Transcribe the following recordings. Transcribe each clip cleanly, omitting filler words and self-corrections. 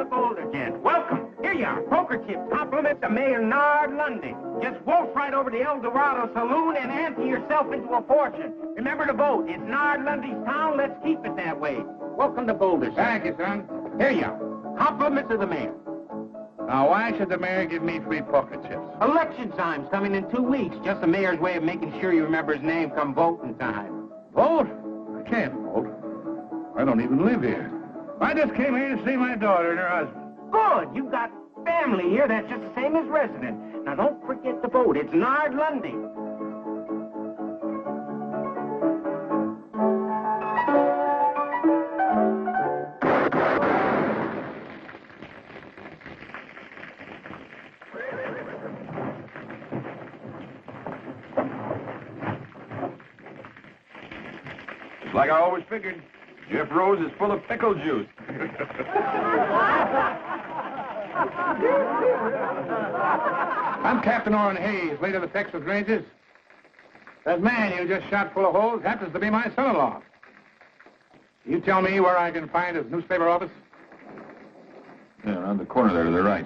the Boulder, gents. Welcome. Here you are. Poker chips. Compliment to Mayor Nard Lundy. Just wolf right over to El Dorado Saloon and ante yourself into a fortune. Remember to vote. It's Nard Lundy's town. Let's keep it that way. Welcome to Boulder, sir. Thank you, son. Here you are. Compliments of the mayor. Now, why should the mayor give me free poker chips? Election time's coming in 2 weeks. Just the mayor's way of making sure you remember his name come voting time. Vote? I can't vote. I don't even live here. I just came here to see my daughter and her husband. Good. You've got family here that's just the same as resident. Now, don't forget to vote. It's Nard Lundy. Like I always figured, Jeff Rose is full of pickle juice. I'm Captain Oren Hayes, late of the Texas Rangers. That man you just shot full of holes happens to be my son-in-law. You tell me where I can find his newspaper office? Yeah, around the corner there to the right.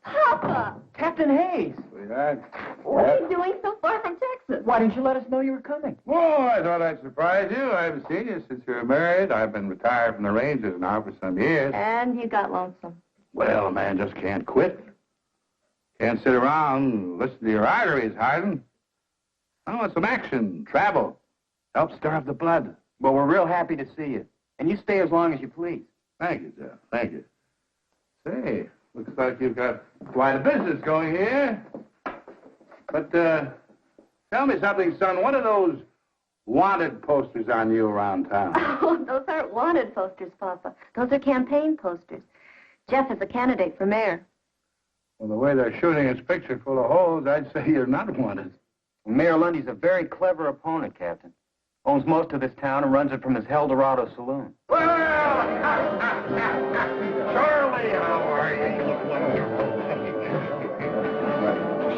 Papa! Captain Hayes! Sweetheart. What are you doing so far from Texas? Why didn't you let us know you were coming? Oh, I thought I'd surprise you. I haven't seen you since you were married. I've been retired from the Rangers now for some years. And you got lonesome. Well, a man just can't quit. Can't sit around and listen to your arteries harden. I want some action, travel. Help stir up the blood. Well, we're real happy to see you. And you stay as long as you please. Thank you, Jeff. Thank you. Say, looks like you've got quite a business going here. But, tell me something, son. What are those wanted posters on you around town? Oh, those aren't wanted posters, Papa. Those are campaign posters. Jeff is a candidate for mayor. Well, the way they're shooting his picture full of holes, I'd say you're not wanted. Mayor Lundy's a very clever opponent, Captain. Owns most of this town and runs it from his El Dorado Saloon. Well, Charlie, how are you?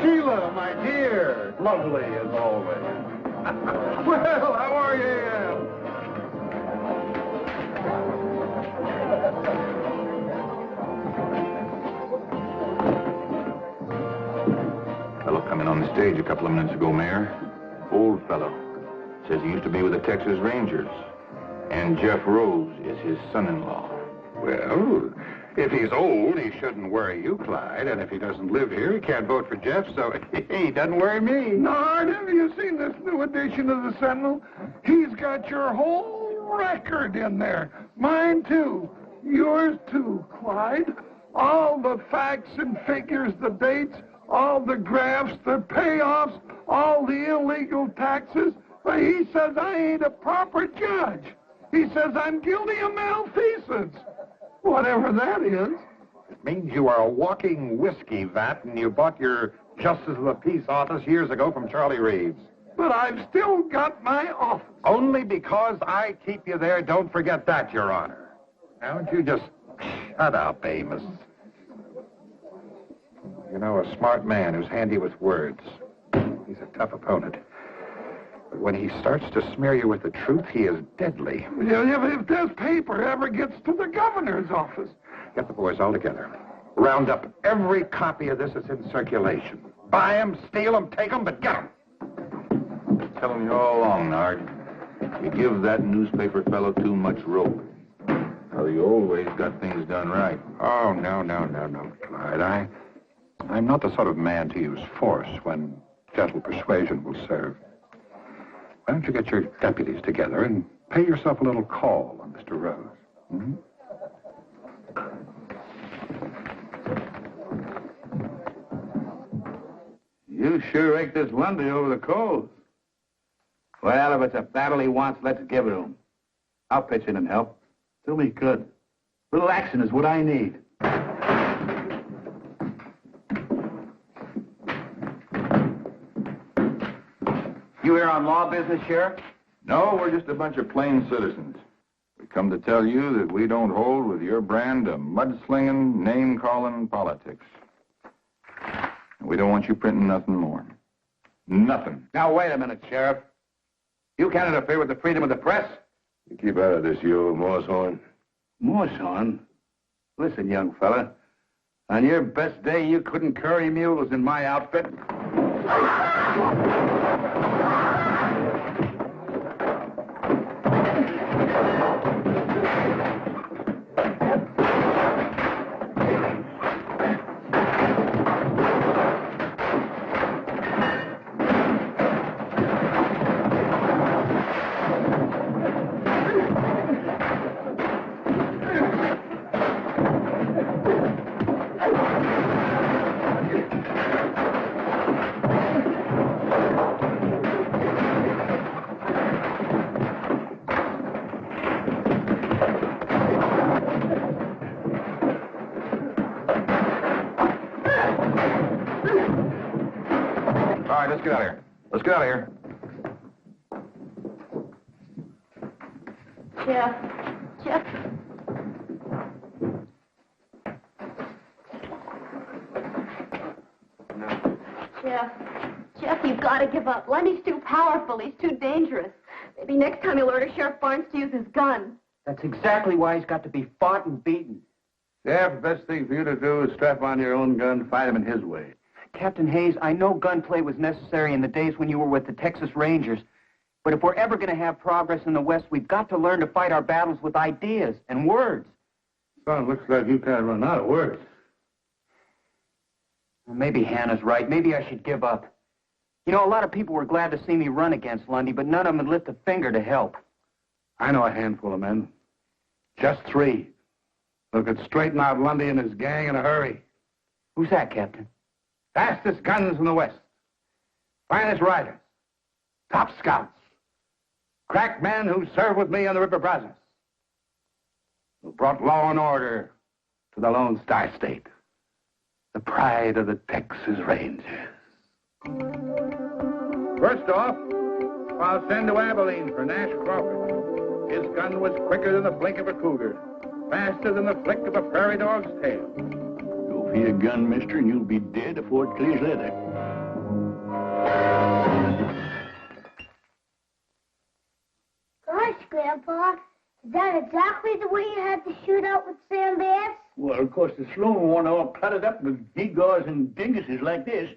Sheila, my dear, lovely as always. Well, how are you? Fellow come in on the stage a couple of minutes ago, Mayor. Old fellow. Says he used to be with the Texas Rangers. And Jeff Rose is his son-in-law. Well, if he's old, he shouldn't worry you, Clyde. And if he doesn't live here, he can't vote for Jeff, so he doesn't worry me. Nard, have you seen this new edition of the Sentinel? He's got your whole record in there. Mine, too. Yours, too, Clyde. All the facts and figures, the dates, all the graphs, the payoffs, all the illegal taxes. But he says I ain't a proper judge. He says I'm guilty of malfeasance. Whatever that is. It means you are a walking whiskey vat, and you bought your Justice of the Peace office years ago from Charlie Reeves. But I've still got my office. Only because I keep you there, don't forget that, Your Honor. Now, don't you just shut up, Amos. You know, a smart man who's handy with words. He's a tough opponent. But when he starts to smear you with the truth, he is deadly. If this paper ever gets to the governor's office. Get the boys all together. Round up every copy of this that's in circulation. Buy them, steal them, take them, but get them. Telling you all along, Nard. You give that newspaper fellow too much rope. Well, you always got things done right. Oh, no, Clyde. I'm not the sort of man to use force when gentle persuasion will serve. Why don't you get your deputies together and pay yourself a little call on Mr. Rose? Hmm? You sure raked this Lundy over the coals. Well, if it's a battle he wants, let's give it to him. I'll pitch in and help. Do me good. Little action is what I need. You here on law business, Sheriff? No, we're just a bunch of plain citizens. We come to tell you that we don't hold with your brand of mudslinging, name-calling politics. And we don't want you printing nothing more. Nothing. Now, wait a minute, Sheriff. You can't interfere with the freedom of the press. You keep out of this, you old moosehorn. Moosehorn? Listen, young fella. On your best day, you couldn't curry mules in my outfit. All right, let's get out of here. Let's get out of here. Jeff. Jeff, you've got to give up. Lundy's too powerful. He's too dangerous. Maybe next time he'll order Sheriff Barnes to use his gun. That's exactly why he's got to be fought and beaten. Sheriff, the best thing for you to do is strap on your own gun, fight him in his way. Captain Hayes, I know gunplay was necessary in the days when you were with the Texas Rangers. But if we're ever going to have progress in the West, we've got to learn to fight our battles with ideas and words. Son, looks like you can't run out of words. Well, maybe Hannah's right. Maybe I should give up. You know, a lot of people were glad to see me run against Lundy, but none of them would lift a finger to help. I know a handful of men. Just 3. Who could straighten out Lundy and his gang in a hurry. Who's that, Captain? Fastest guns in the West. Finest riders. Top scouts. Crack men who served with me on the River Brazos. Who brought law and order to the Lone Star State. The pride of the Texas Rangers. First off, I'll send to Abilene for Nash Crawford. His gun was quicker than the blink of a cougar. Faster than the flick of a prairie dog's tail. Go for your gun, mister, and you'll be dead before it clears leather. Gosh, Grandpa, is that exactly the way you had to shoot out with Sam Bass? Well, of course, the saloon one all cluttered up with gewgaws and dinguses like this.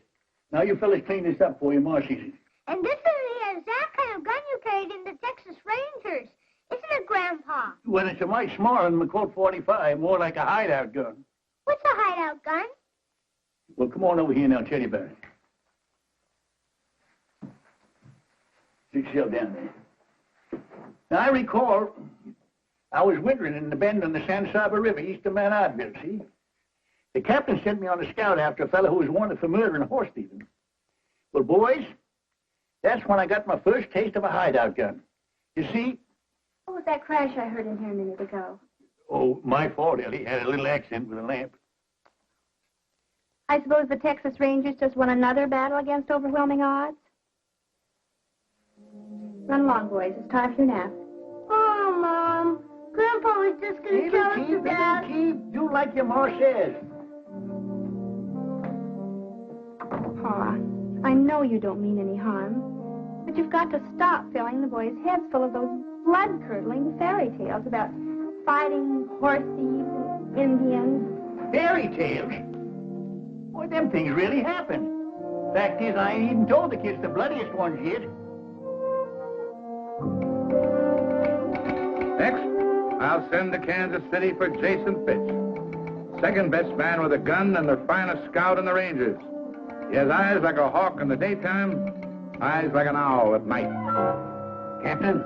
Now, you fellas clean this up for you, Ma sees it. And this is the exact kind of gun you carried in the Texas Rangers, isn't it, Grandpa? Well, it's a mite smaller than the Colt 45, more like a hideout gun. What's a hideout gun? Well, come on over here and I'll tell you about it. Sit yourself down there. Now, I recall I was wintering in the bend on the San Saba River east of Mount Oddville, see? The captain sent me on a scout after a fellow who was wanted for murder and horse thieving. Well, boys, that's when I got my first taste of a hideout gun. You see? What was that crash I heard in here a minute ago? Oh, my fault, Ellie. Had a little accident with a lamp. I suppose the Texas Rangers just won another battle against overwhelming odds? Run along, boys. It's time for your nap. Oh, Mom. Grandpa was just going to tell us to Dad. Keep. Do like your ma says. Pa, I know you don't mean any harm, but you've got to stop filling the boys' heads full of those blood-curdling fairy tales about fighting horse thieves, Indians. Fairy tales? Boy, them things really happen. Fact is, I ain't even told the kids the bloodiest ones yet. Next, I'll send to Kansas City for Jason Fitch. Second best man with a gun and the finest scout in the Rangers. He has eyes like a hawk in the daytime, eyes like an owl at night. Captain,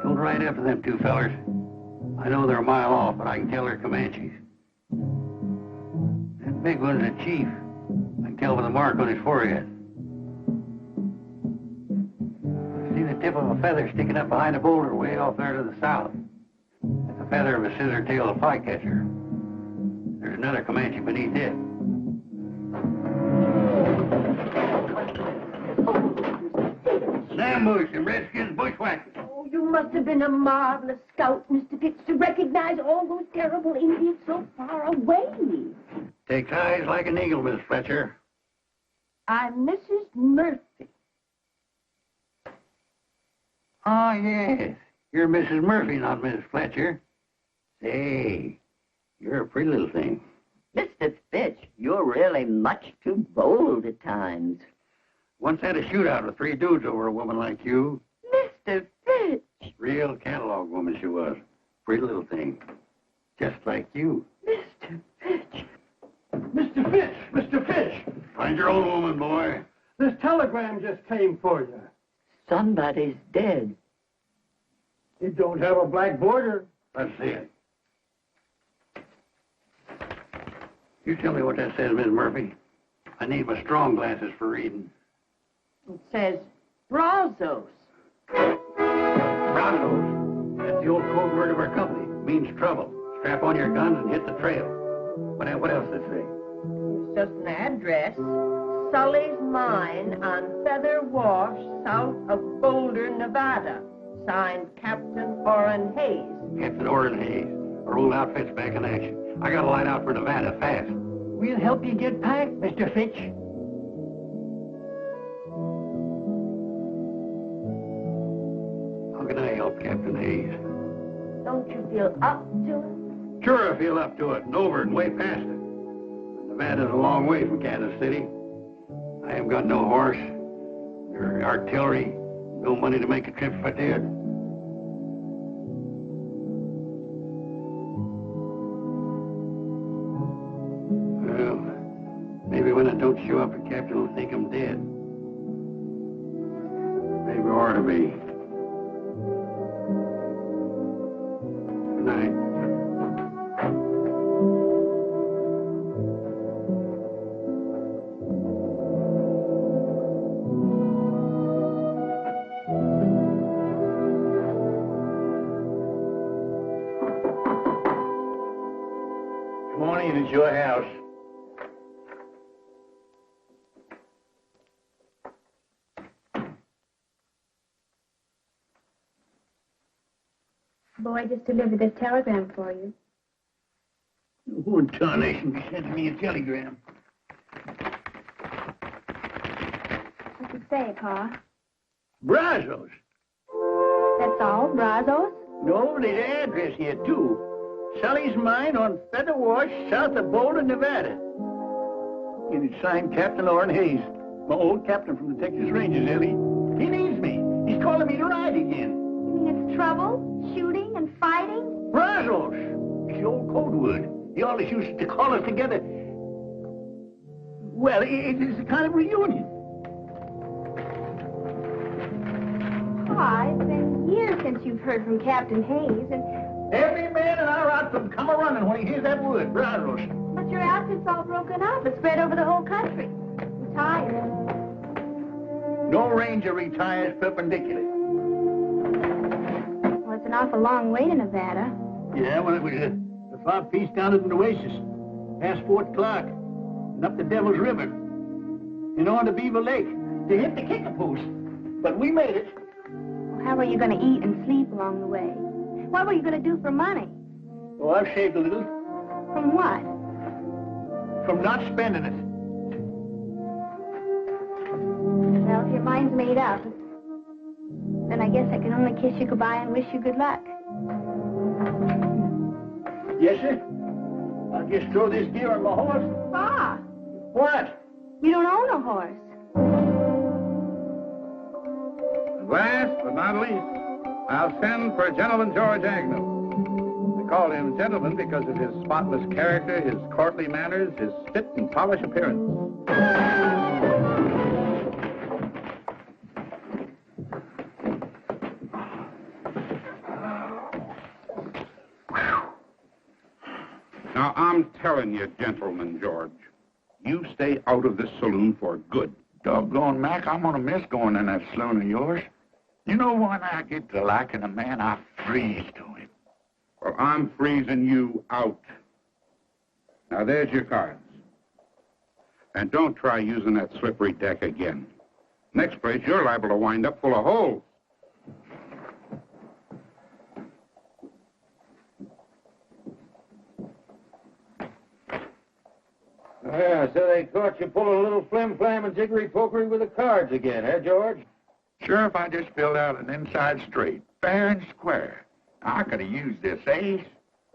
don't ride after them 2 fellers. I know they're a mile off, but I can tell they're Comanches. That big one's a chief. I can tell by the mark on his forehead. I see the tip of a feather sticking up behind a boulder way off there to the south. That's the feather of a scissor-tailed flycatcher. There's another Comanche beneath it. Ambush and Redskins bushwhackers. Oh, you must have been a marvelous scout, Mr. Pitts, to recognize all those terrible Indians so far away. Takes eyes like an eagle, Miss Fletcher. I'm Mrs. Murphy. Oh, yes. You're Mrs. Murphy, not Mrs. Fletcher. Say, you're a pretty little thing. Mr. Fitch, you're really much too bold at times. Once had a shootout with 3 dudes over a woman like you. Mr. Fitch! Real catalog woman she was. Pretty little thing. Just like you. Mr. Fitch! Mr. Fitch! Mr. Fitch! Find your own woman, boy. This telegram just came for you. Somebody's dead. It don't have a black border. Let's see it. You tell me what that says, Miss Murphy. I need my strong glasses for reading. It says Brazos. Brazos. That's the old code word of our company. It means trouble. Strap on your guns and hit the trail. What else does it say? It's just an address. Sully's Mine on Feather Wash, south of Boulder, Nevada. Signed Captain Oren Hayes. Captain Oren Hayes. Our old outfit's back in action. I gotta line out for Nevada fast. We'll help you get packed, Mr. Fitch. How can I help, Captain Hayes? Don't you feel up to it? Sure, I feel up to it, and over and way past it. Nevada's a long way from Kansas City. I haven't got no horse, or artillery, no money to make a trip if I did. Well, maybe when I don't show up, the captain will think I'm dead. Maybe I ought to be. Good night. It's your house. Boy just delivered this telegram for you. Who in tarnation sent me a telegram? What's it say, Pa? Brazos. That's all? Brazos? No, there's an address here, too. Sully's Mine on Feather Wash, south of Boulder, Nevada. And it's signed Captain Oren Hayes, my old captain from the Texas Rangers, Ellie. He needs me. He's calling me to ride again. You mean it's trouble? Shooting and fighting? Brazos. It's the old code word. He always used to call us together. Well, it's a kind of reunion. Pa, it's been years since you've heard from Captain Hayes, and... Every man in our outfit come a-running when he hears that word, Brazos. But your outfit's all broken up. It's spread over the whole country. I'm tired. No ranger retires perpendicular. Well, it's an awful long way to Nevada. Yeah, well, it was a far piece down at the Oasis, past Fort Clark, and up the Devil's River, and on to Beaver Lake, to hit the Kickapoo. But we made it. Well, how are you going to eat and sleep along the way? What were you going to do for money? Oh, I've saved a little. From what? From not spending it. Well, if your mind's made up, then I guess I can only kiss you goodbye and wish you good luck. Yes, sir. I'll just throw this gear on my horse. Pa! What? You don't own a horse. And last but not least, I'll send for Gentleman George Agnew. We call him gentleman because of his spotless character, his courtly manners, his fit and polished appearance. Now, I'm telling you, Gentleman George, you stay out of this saloon for good. Doggone, Mac, I'm gonna miss going in that saloon of yours. You know, when I get to liking a man, I freeze to him. Well, I'm freezing you out. Now, there's your cards. And don't try using that slippery deck again. Next place, you're liable to wind up full of holes. Yeah, so they caught you pulling a little flim-flam and jiggery-pokery with the cards again, eh, George? Sheriff, I just filled out an inside straight, fair and square. I could have used this ace,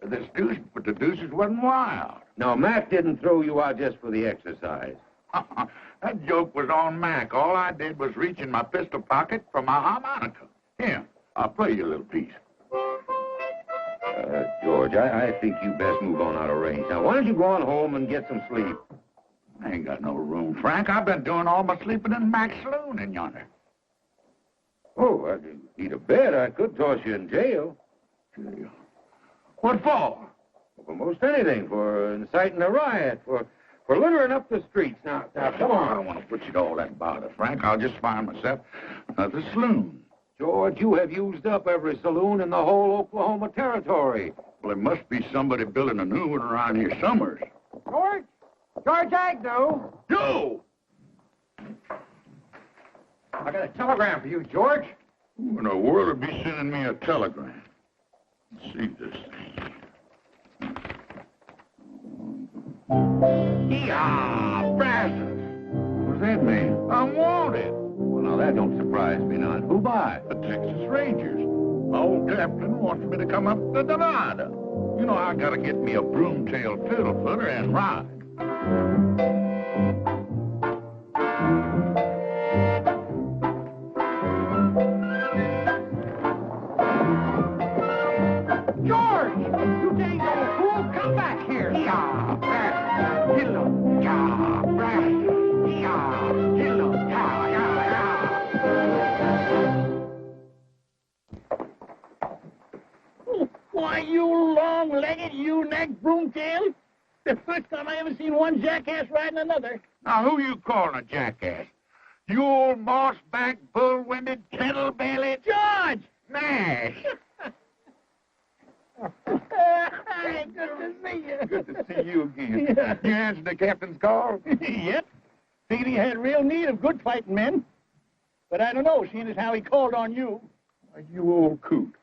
or this deuce, but the deuces wasn't wild. No, Mac didn't throw you out just for the exercise. That joke was on Mac. All I did was reach in my pistol pocket for my harmonica. Here, I'll play you a little piece. George, I think you best move on out of range. Now, why don't you go on home and get some sleep? I ain't got no room, Frank. I've been doing all my sleeping in Mac's saloon in yonder. Oh, I need a bed. I could toss you in jail. Jail? What for? For most anything. For inciting a riot. For littering up the streets. Now, come on. I don't want to put you to all that bother, Frank. I'll just find myself another saloon. George, you have used up every saloon in the whole Oklahoma territory. Well, there must be somebody building a new one around here somewhere. George? George Agnew! You! I got a telegram for you, George. Who in the world would be sending me a telegram? Let's see this thing. Yeah, Brazos. What's that mean? I'm wanted. Well, now, that don't surprise me none. Who by? The Texas Rangers. My old captain wants me to come up to Nevada. You know, I gotta get me a broom-tailed fiddle-footer and ride. George! You dang old fool! Come back here! Yeah, Brazos. Hello. Yeah, Brazos. Yeah, hello. Yeah, yeah. Why, you long-legged, you-necked broomtail? The first time I ever seen one jackass riding another. Now, who you calling a jackass? You old moss-backed, bull-winded, kettle-bellied... George! Nash! Hey, good to see you. Good to see you again. Yeah. You answered the captain's call? Yep. Figured he had real need of good fighting men. But I don't know, seeing as how he called on you. Why, you old coot.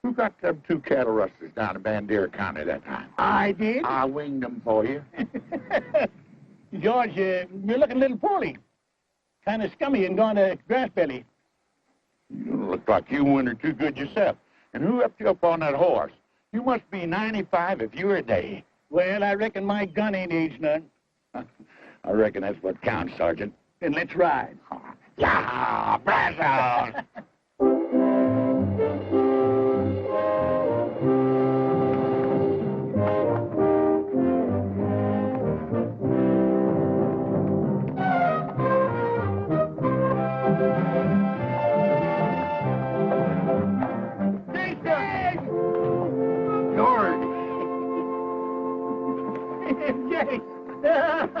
Who got them 2 cattle rustlers down in Bandera County that time? I did. I winged them for you. George, you're looking a little poorly. Kind of scummy and gone to grass belly. You look like you wintered too good yourself. And who upped you up on that horse? You must be 95 if you're a day. Well, I reckon my gun ain't aged none. I reckon that's what counts, Sergeant. Then let's ride. Yeah, Brazos!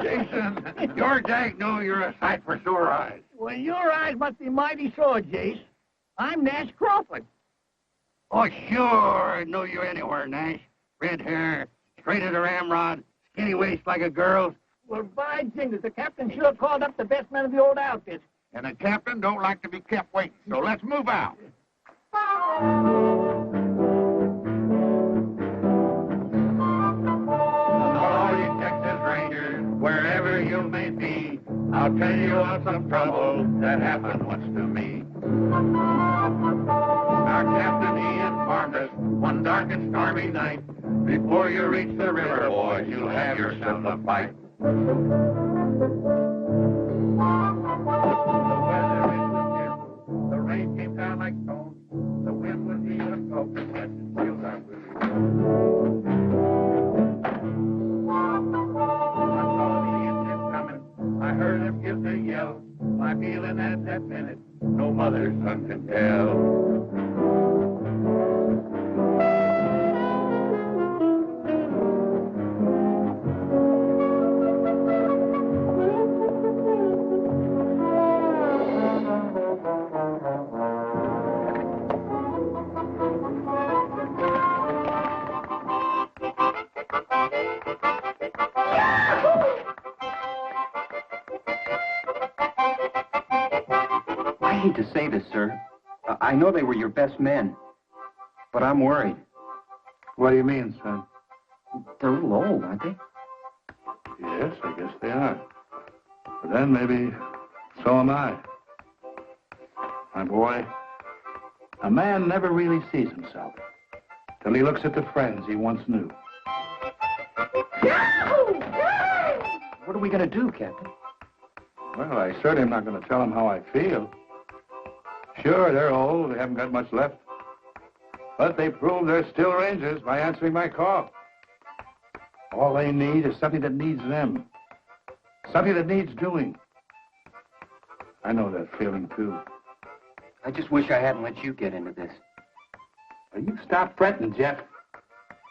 Jason, George Agnew, you're a sight for sore eyes. Well, your eyes must be mighty sore, Jace. I'm Nash Crawford. Oh, sure. I know you anywhere, Nash. Red hair, straight as a ramrod, skinny waist like a girl's. Well, by jingles, the captain sure called up the best men of the old outfit. And the captain don't like to be kept waiting, so let's move out. All you Texas Rangers, wherever you may be, I'll tell you of some trouble that happened once to me. Our captain, he informed us one dark and stormy night, before you reach the river, boys, you'll have yourself a fight. The weather it was fearful. The rain came down like stones. The wind was even smoking, but still that was. I saw the Indians coming. I heard them give their yell. My feeling at that minute, no mother's son can tell. I hate to say this, sir. I know they were your best men, but I'm worried. What do you mean, son? They're a little old, aren't they? Yes, I guess they are. But then maybe so am I. My boy, a man never really sees himself till he looks at the friends he once knew. What are we going to do, Captain? Well, I certainly am not going to tell them how I feel. Sure, they're old. They haven't got much left. But they prove they're still Rangers by answering my call. All they need is something that needs them. Something that needs doing. I know that feeling, too. I just wish I hadn't let you get into this. Now, you stop fretting, Jeff.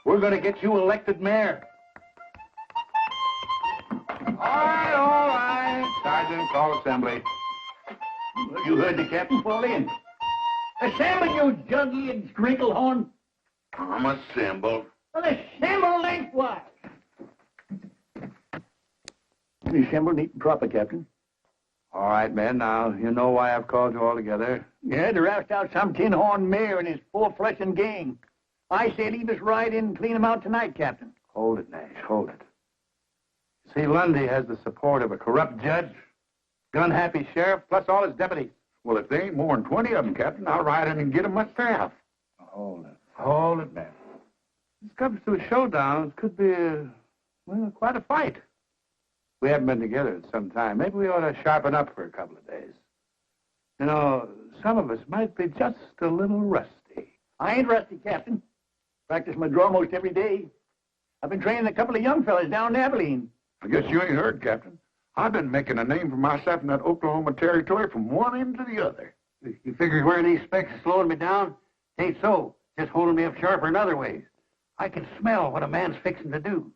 We're going to get you elected mayor. All right. Sergeant, call assembly. You heard the captain fall in. Assemble, you jug-eared sprinkle-horn. I'm assembled. Well, assemble lengthwise. Assemble neat and proper, Captain. All right, men, now, you know why I've called you all together. Yeah, to roust out some tin-horn mayor and his full-fledged gang. I say leave us right in and clean him out tonight, Captain. Hold it, Nash, hold it. See, Lundy has the support of a corrupt judge, gun-happy sheriff, plus all his deputies. Well, if there ain't more than 20 of them, Captain, I'll ride in and get them myself. Hold it, man. This comes to a showdown. It could be, quite a fight. We haven't been together in some time. Maybe we ought to sharpen up for a couple of days. You know, some of us might be just a little rusty. I ain't rusty, Captain. Practice my draw most every day. I've been training a couple of young fellas down in Abilene. I guess you ain't heard, Captain. I've been making a name for myself in that Oklahoma territory from one end to the other. You figure wearing these specs is slowing me down? Ain't so. Just holding me up sharper in other ways. I can smell what a man's fixing to do.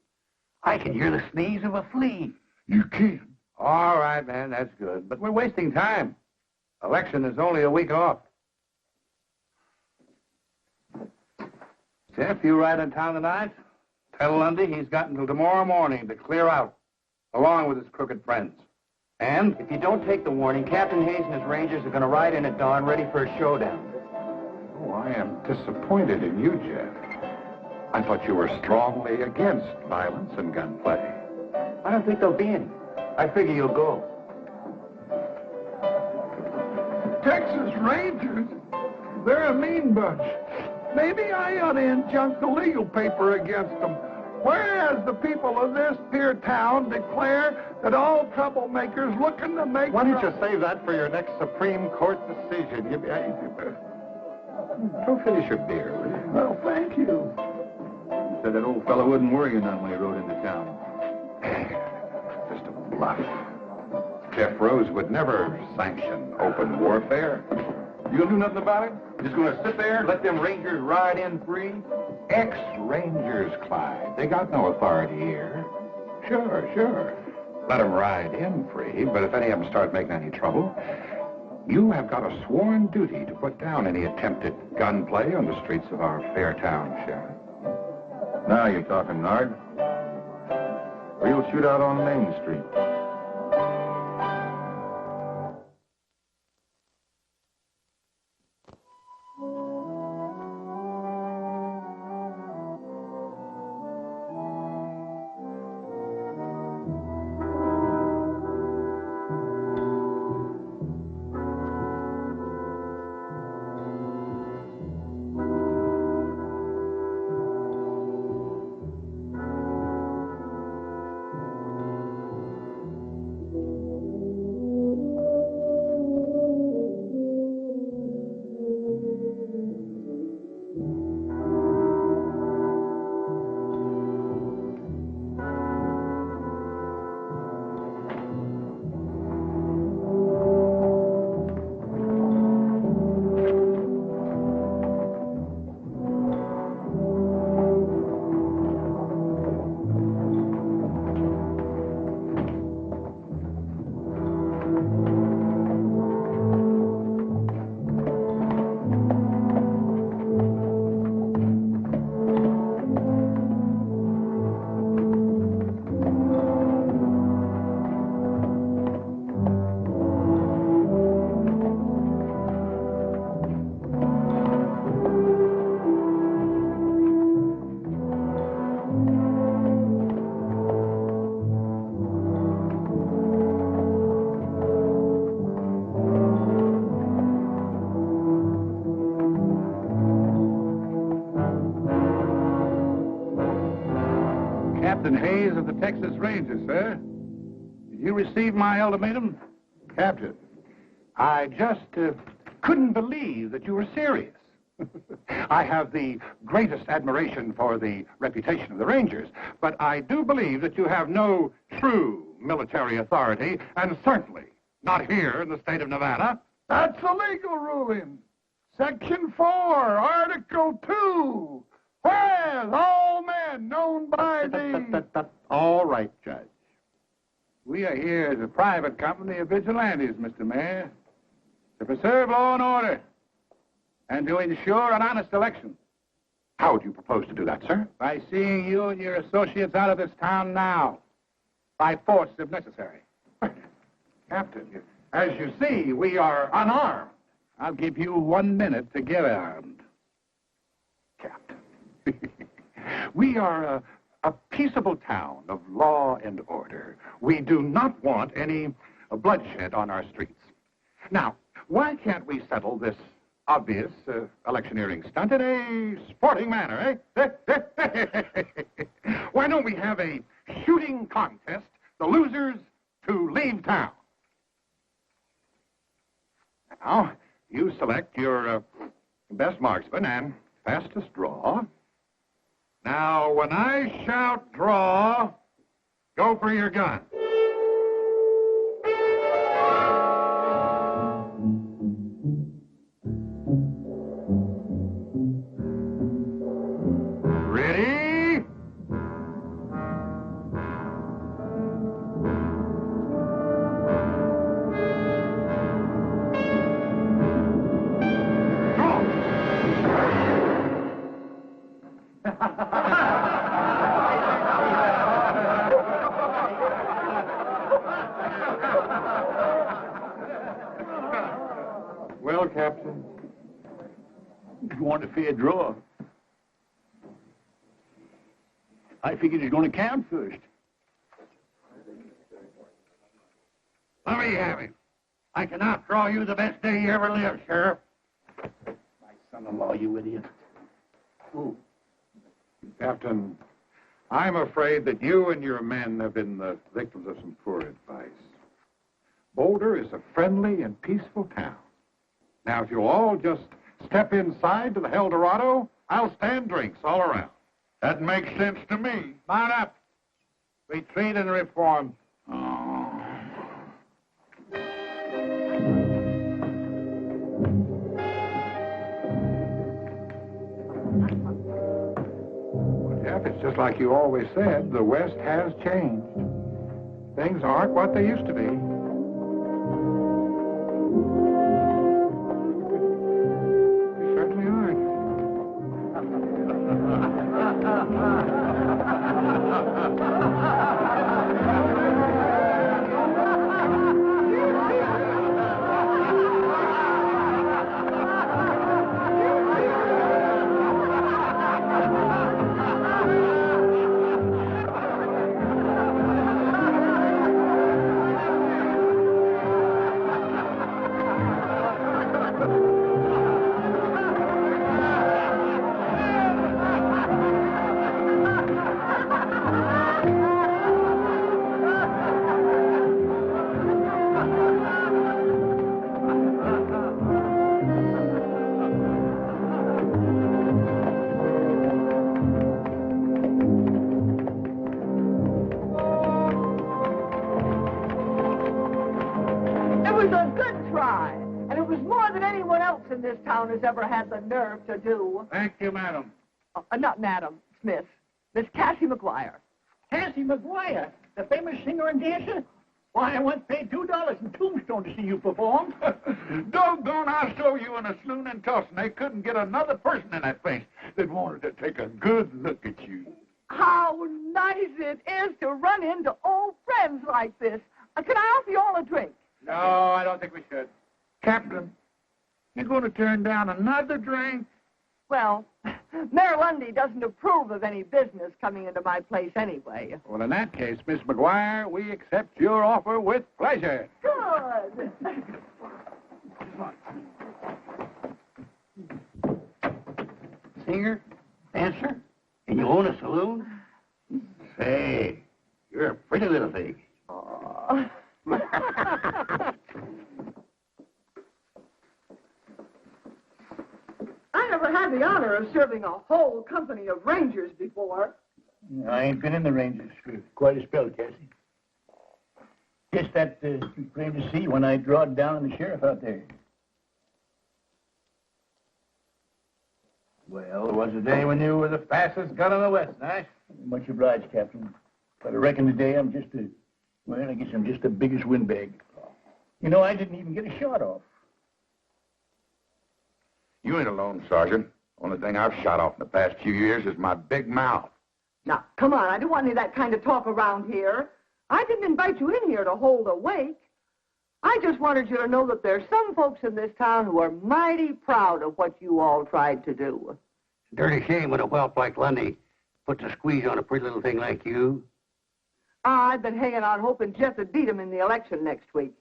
I can hear the sneeze of a flea. You can. All right, man, that's good. But we're wasting time. Election is only a week off. Jeff, you ride in town tonight? Tell Lundy he's got until tomorrow morning to clear out, along with his crooked friends. And if you don't take the warning, Captain Hayes and his Rangers are going to ride in at dawn ready for a showdown. Oh, I am disappointed in you, Jeff. I thought you were strongly against violence and gunplay. I don't think there'll be any. I figure you'll go. Texas Rangers? They're a mean bunch. Maybe I ought to injunct the legal paper against them. Whereas the people of this here town declare that all troublemakers looking to make... Why don't you save that for your next Supreme Court decision? Go finish your beer, will you? Well, thank you. Said that old fellow wouldn't worry you none when he rode into town. Just a bluff. Jeff Rose would never sanction open warfare. You gonna do nothing about it? Just gonna sit there and let them Rangers ride in free? Ex-Rangers, Clyde. They got no authority here. Sure. Let them ride in free, but if any of them start making any trouble, you have got a sworn duty to put down any attempted gunplay on the streets of our fair town, Sheriff. Now you're talking, Nard. Real shootout on Main Street. Captain Hayes of the Texas Rangers, sir. Did you receive my ultimatum? Captain, I just couldn't believe that you were serious. I have the greatest admiration for the reputation of the Rangers, but I do believe that you have no true military authority, and certainly not here in the state of Nevada. That's a legal ruling. Section 4, Article 2. Whereas all men known by the... All right, Judge. We are here as a private company of vigilantes, Mr. Mayor, to preserve law and order and to ensure an honest election. How do you propose to do that, sir? By seeing you and your associates out of this town now, by force if necessary. Captain, as you see, we are unarmed. I'll give you 1 minute to get armed. Captain. We are a peaceable town of law and order. We do not want any bloodshed on our streets. Now, why can't we settle this obvious electioneering stunt in a sporting manner, eh? Why don't we have a shooting contest, the losers to leave town? Now, you select your best marksman and fastest draw. Now, when I shout draw, go for your gun. Ready? Well, Captain, You want a fair draw? I figured it's going to count first. Let me have it. I can outdraw you the best day you ever lived, Sheriff. My son-in-law, you idiot. Ooh. Captain, I'm afraid that you and your men have been the victims of some poor advice. Boulder is a friendly and peaceful town. Now, if you'll all just step inside to the Eldorado, I'll stand drinks all around. That makes sense to me. Mount up. Retreat and reform. Well, Jeff, it's just like you always said, the West has changed. Things aren't what they used to be. They certainly aren't. This town has ever had the nerve to do. Thank you, madam. Not Madam Smith. Miss Cassie McGuire. Cassie McGuire, the famous singer and dancer? Why, I once paid $2 in Tombstone to see you perform. Doggone, I saw you in a saloon in Tulsa, and they couldn't get another person in that place that wanted to take a good look at you. How nice it is to run into old friends like this. Can I offer you all a drink? No, I don't think we should. Captain, you're going to turn down another drink? Well, Mayor Lundy doesn't approve of any business coming into my place anyway. Well, in that case, Miss McGuire, we accept your offer with pleasure. Good. Singer? Dancer? And you own a saloon? Say, you're a pretty little thing. Oh. I never had the honor of serving a whole company of rangers before. I ain't been in the Rangers for quite a spell, Cassie. Just that you came to see when I drawed down the sheriff out there. Well, it was a day when you were the fastest gun in the West, Nash. Much obliged, Captain. But I reckon today I'm just the, well, I guess I'm just the biggest windbag. You know, I didn't even get a shot off. You ain't alone, Sergeant. Only thing I've shot off in the past few years is my big mouth. Now, come on, I don't want any of that kind of talk around here. I didn't invite you in here to hold a wake. I just wanted you to know that there's some folks in this town who are mighty proud of what you all tried to do. Dirty shame when a whelp like Lundy puts a squeeze on a pretty little thing like you. I've been hanging on hoping Jeff would beat him in the election next week.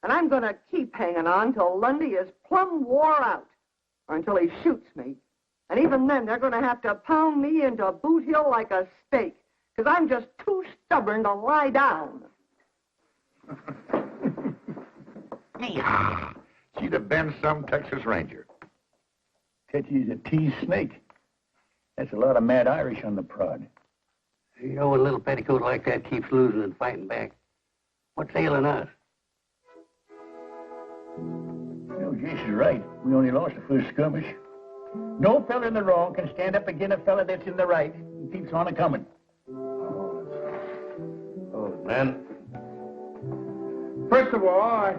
And I'm going to keep hanging on till Lundy is plumb wore out, or until he shoots me. And even then, they're going to have to pound me into Boot Hill like a steak, because I'm just too stubborn to lie down. Yeah, she'd have been some Texas Ranger. Tetchy's a teased snake. That's a lot of mad Irish on the prod. You know, when a little petticoat like that keeps losing and fighting back, what's ailing us? You know, Jason's right. We only lost the first skirmish. No fella in the wrong can stand up against a fella that's in the right and keeps on a-coming. Oh, man. First of all,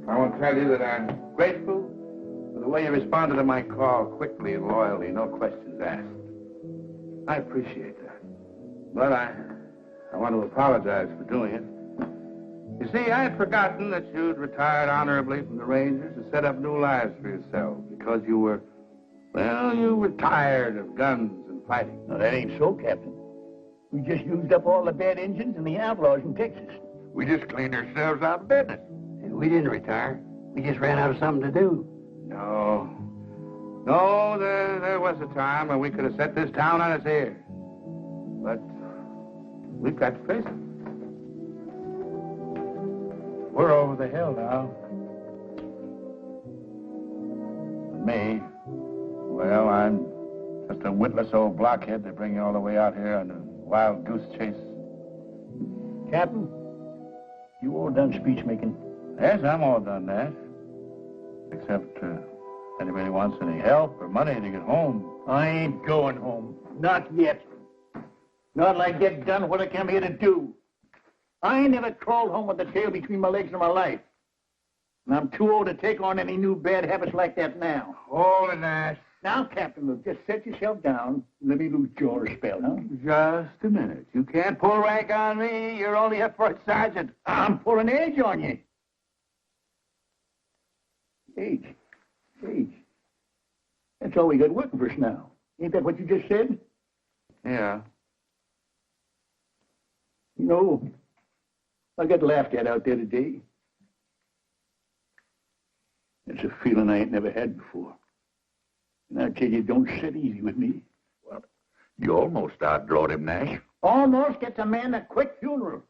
I want to tell you that I'm grateful for the way you responded to my call quickly and loyally, no questions asked. I appreciate that. But I want to apologize for doing it. You see, I had forgotten that you'd retired honorably from the Rangers to set up new lives for yourself because you were tired of guns and fighting. No, that ain't so, Captain. We just used up all the bad engines and the outlaws in Texas. We just cleaned ourselves out of business. We didn't retire. We just ran out of something to do. No, there was a time when we could have set this town on its ears. But we've got to face it. We're over the hill now. Me? Well, I'm just a witless old blockhead to bring you all the way out here on a wild goose chase. Captain, you all done speech making? Yes, I'm all done, Nash. Except, if anybody wants any help or money to get home. I ain't going home. Not yet. Not till I get done what I came here to do. I ain't never crawled home with the tail between my legs in my life. And I'm too old to take on any new bad habits like that now. Hold it, Nash. Now, Captain, look, just set yourself down and let me lose jaw a spell, huh? Just a minute. You can't pull rank on me. You're only a first sergeant. I'm pulling age on you. Age. That's all we got working for us now. Ain't that what you just said? Yeah. You know, I got laughed at out there today. It's a feeling I ain't never had before. And I tell you, it don't sit easy with me. Well, you almost outdrawed him, Nash. Almost gets a man a quick funeral.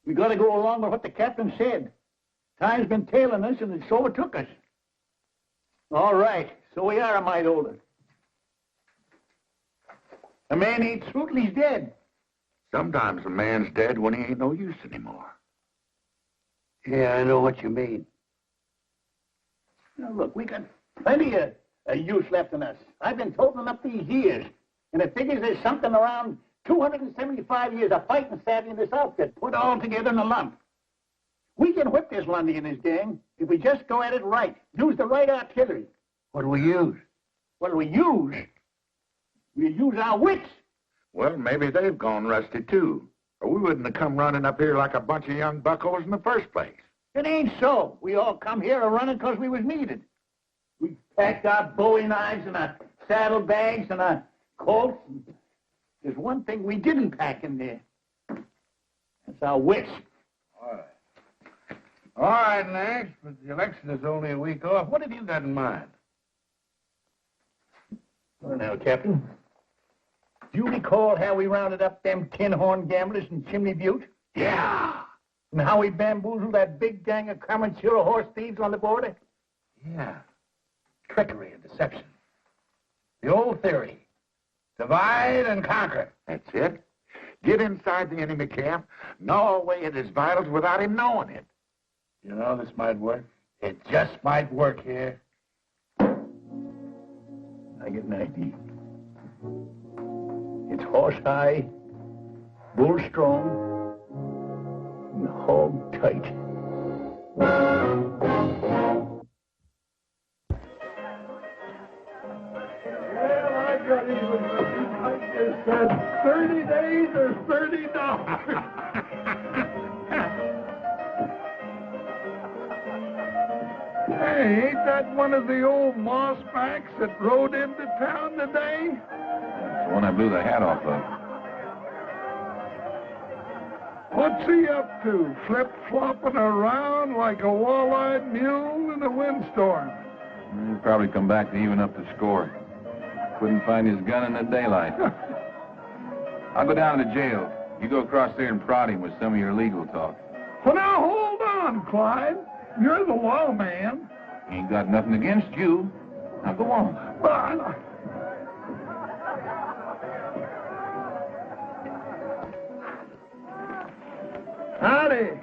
We got to go along with what the captain said. Time's been tailing us, and it so took us. All right, so we are a mite older. A man ain't through till he's dead. Sometimes a man's dead when he ain't no use anymore. Yeah, I know what you mean. Now, look, we got plenty of use left in us. I've been toting up these years, and it figures there's something around 275 years of fighting savvy in this outfit, put all together in a lump. We can whip this Lundy and his gang if we just go at it right, use the right artillery. What do we use? What do we use? We use our wits. Well, maybe they've gone rusty, too. Or we wouldn't have come running up here like a bunch of young buckos in the first place. It ain't so. We all come here a-running because we was needed. We packed our bowie knives and our saddlebags and our Colts. There's one thing we didn't pack in there. That's our wits. All right, Nash, but the election is only a week off. What have you got in mind? Well, now, Captain, Do you recall how we rounded up them tin-horn gamblers in Chimney Butte? Yeah. And how we bamboozled that big gang of Comanchero horse thieves on the border? Yeah. Trickery and deception. The old theory. Divide and conquer. That's it. Get inside the enemy camp, gnaw away at his vitals without him knowing it. You know, this might work. It just might work here. I get an idea. It's horse high, bull strong, and hog tight. Well, I got even with you. I just said 30 days or $30. Hey, ain't that one of the old mossbacks that rode into town today? That's the one I blew the hat off of. What's he up to? Flip-flopping around like a wall-eyed mule in a windstorm. He'll probably come back to even up the score. Couldn't find his gun in the daylight. I'll go down to the jail. You go across there and prod him with some of your legal talk. Well, now, hold on, Clyde. You're the lawman. Ain't got nothing against you. Now go on. But... Howdy.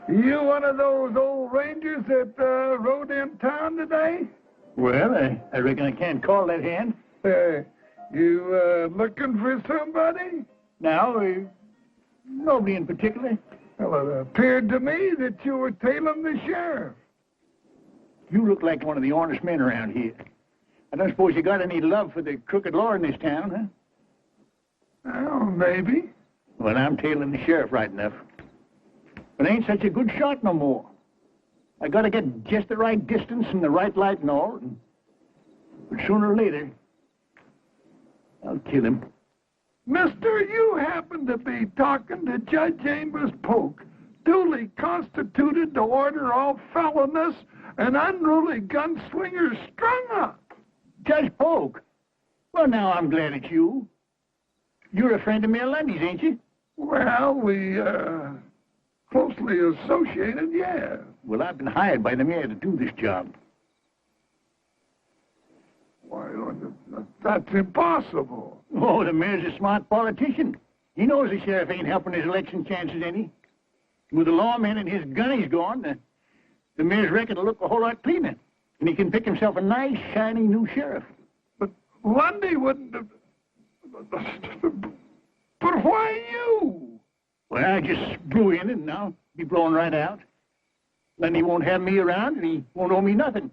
You one of those old rangers that rode in town today? Well, I reckon I can't call that hand. You looking for somebody? Now, nobody in particular. Well, it appeared to me that you were tailing the sheriff. You look like one of the honest men around here. I don't suppose you got any love for the crooked law in this town, huh? Well, maybe. Well, I'm tailing the sheriff right enough. But I ain't such a good shot no more. I gotta get just the right distance and the right light and all. But sooner or later, I'll kill him. Mister, you happen to be talking to Judge Amos Polk, duly constituted to order all felonious and unruly gunslingers strung up. Judge Polk? Well, now I'm glad it's you. You're a friend of Mayor Lundy's, ain't you? Well, we, closely associated, yeah. Well, I've been hired by the mayor to do this job. Why, that's impossible. Oh, the mayor's a smart politician. He knows the sheriff ain't helping his election chances any. With the lawman and his gunnies gone, the mayor's record will look a whole lot cleaner. And he can pick himself a nice, shiny new sheriff. But Lundy wouldn't have... But why you? Well, I just blew in and now be blowing right out. Lundy won't have me around and he won't owe me nothing.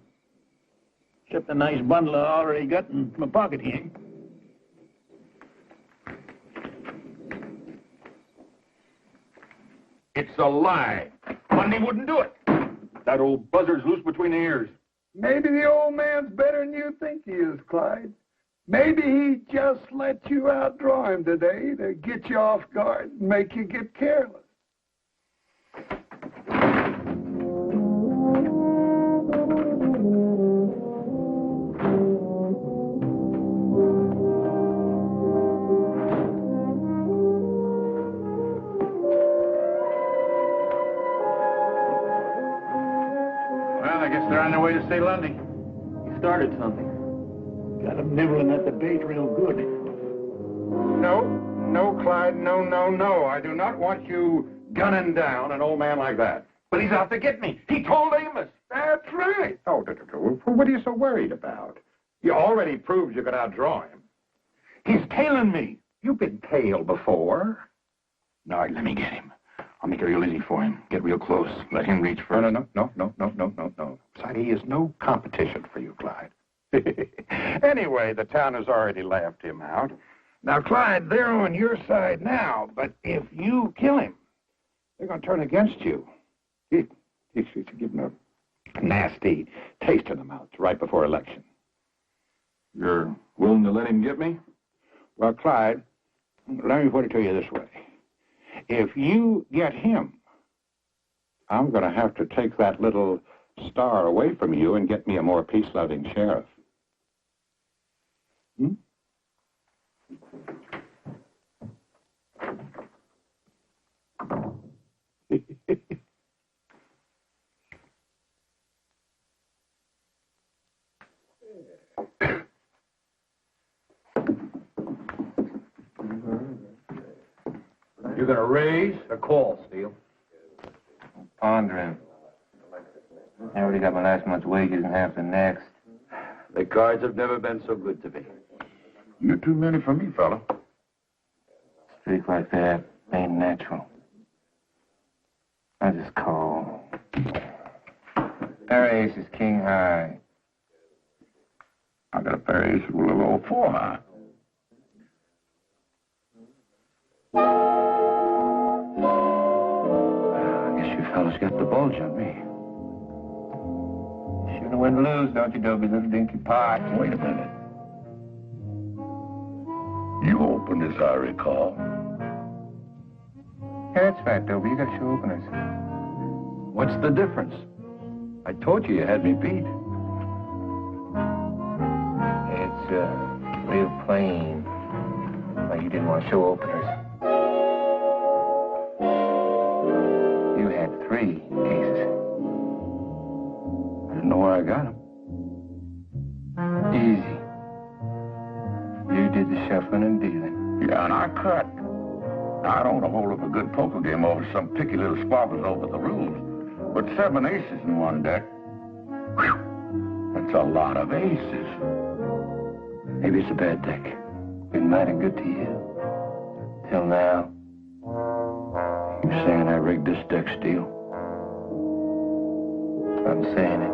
Except the nice bundle I already got in my pocket here. It's a lie. Lundy wouldn't do it. That old buzzard's loose between the ears. Maybe the old man's better than you think he is, Clyde. Maybe he just let you outdraw him today to get you off guard and make you get careless. Well, I guess they're on their way to see Lundy. He started something. Got him nibbling at the bait real good. No, Clyde, no. I do not want you gunning down an old man like that. But he's out to get me. He told Amos. That's right. Oh, what are you so worried about? You already proved you could outdraw him. He's tailing me. You've been tailed before. Nard, let me get him. I'll make it real easy for him. Get real close. Let him reach first. No. Besides, he is no competition for you, Clyde. Anyway, the town has already laughed him out. Now, Clyde, they're on your side now, but if you kill him, they're going to turn against you. You should give them a nasty taste in the mouth right before election. You're willing to let him get me? Well, Clyde, let me put it to you this way. If you get him, I'm going to have to take that little star away from you and get me a more peace-loving sheriff. You gonna raise or call, Steele? Pondering. I already got my last month's wages and half the next. The cards have never been so good to me. You're too many for me, fella. Streak like that ain't natural. I just call. Pair of aces, king high. I got a pair of aces with a little 4 high. I guess you fellas got the bulge on me. Shouldn't win to lose, don't you, Dopey, little dinky pot? Wait a minute. You opened as I recall. Yeah, that's right, Dopey. You got to show openers. What's the difference? I told you had me beat. It's, real plain. Why you didn't want to show openers. You had 3 aces. I didn't know where I got them. Easy. You did the shuffling and dealing. Yeah, and I cut. Now, I don't want to hold up a good poker game over some picky little squabbles over the rules. But 7 aces in one deck, whew, that's a lot of aces. Maybe it's a bad deck. Been mighty good to you. Till now. You're saying I rigged this deck, Steele? I'm saying it.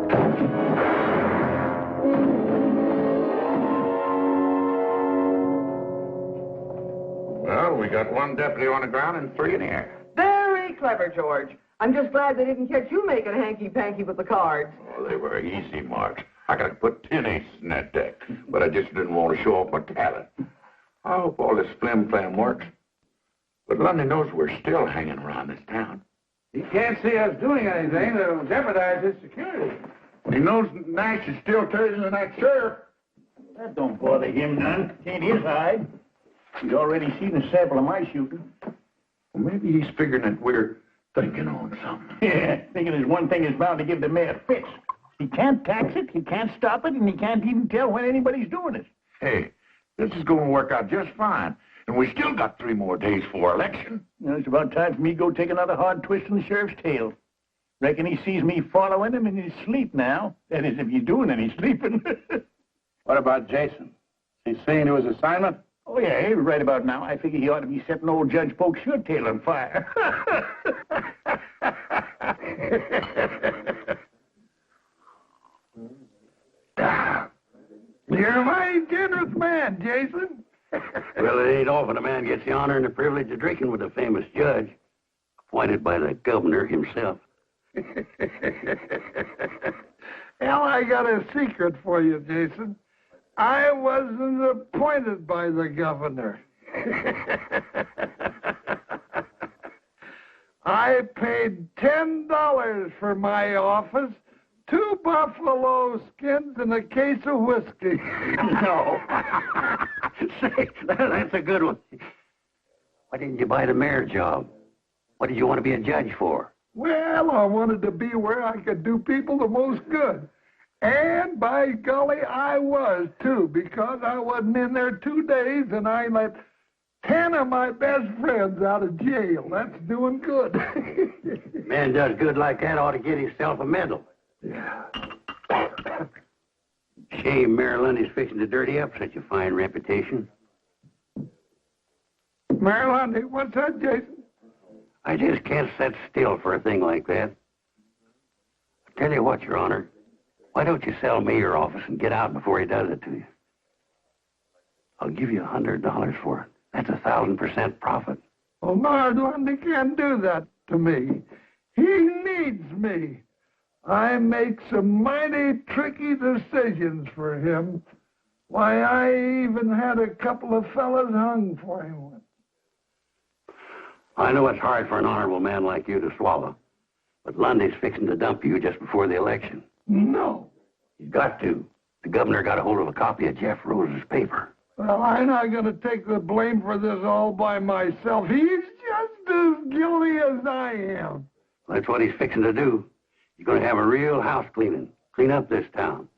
Well, we got 1 deputy on the ground and 3 in the air. Very clever, George. I'm just glad they didn't catch you making hanky-panky with the cards. Oh, they were easy marks. I could have put 10 aces in that deck, but I just didn't want to show off my talent. I hope all this flim-flam works. But Lundy knows we're still hanging around this town. He can't see us doing anything that'll jeopardize his security. He knows Nash is still turning in that sheriff. That don't bother him none. Can't his hide. He's already seen a sample of my shooting. Well, maybe he's figuring that we're thinking on something. Yeah, thinking there's one thing that's bound to give the mayor fits. He can't tax it, he can't stop it, and he can't even tell when anybody's doing it. Hey, this is going to work out just fine. And we still got 3 more days for election. You know, it's about time for me to go take another hard twist in the sheriff's tail. Reckon he sees me following him in his sleep now. That is, if he's doing any sleeping. What about Jason? Is he seeing to his assignment? Oh, yeah, right about now. I figure he ought to be setting old Judge Polk's shirt tail on fire. You're a mighty generous man, Jason. Well, it ain't often a man gets the honor and the privilege of drinking with a famous judge, appointed by the governor himself. Well, I got a secret for you, Jason. I wasn't appointed by the governor. I paid $10 for my office, 2 buffalo skins, and a case of whiskey. No. Say, that's a good one. Why didn't you buy the mayor job? What did you want to be a judge for? Well, I wanted to be where I could do people the most good. And by golly, I was, too, because I wasn't in there 2 days, and I let 10 of my best friends out of jail. That's doing good. Man does good like that ought to get himself a medal. Yeah. Shame Mayor Lundy's fixing to dirty up such a fine reputation. Mayor Lundy, what's that, Jason? I just can't sit still for a thing like that. I tell you what, Your Honor, why don't you sell me your office and get out before he does it to you? I'll give you $100 for it. That's 1,000% profit. Well, Nard Lundy can't do that to me. He needs me. I make some mighty tricky decisions for him. Why, I even had a couple of fellas hung for him once. I know it's hard for an honorable man like you to swallow, but Lundy's fixing to dump you just before the election. No. He's got to. The governor got a hold of a copy of Jeff Rose's paper. Well, I'm not going to take the blame for this all by myself. He's just as guilty as I am. That's what he's fixing to do. He's going to have a real house cleaning. Clean up this town.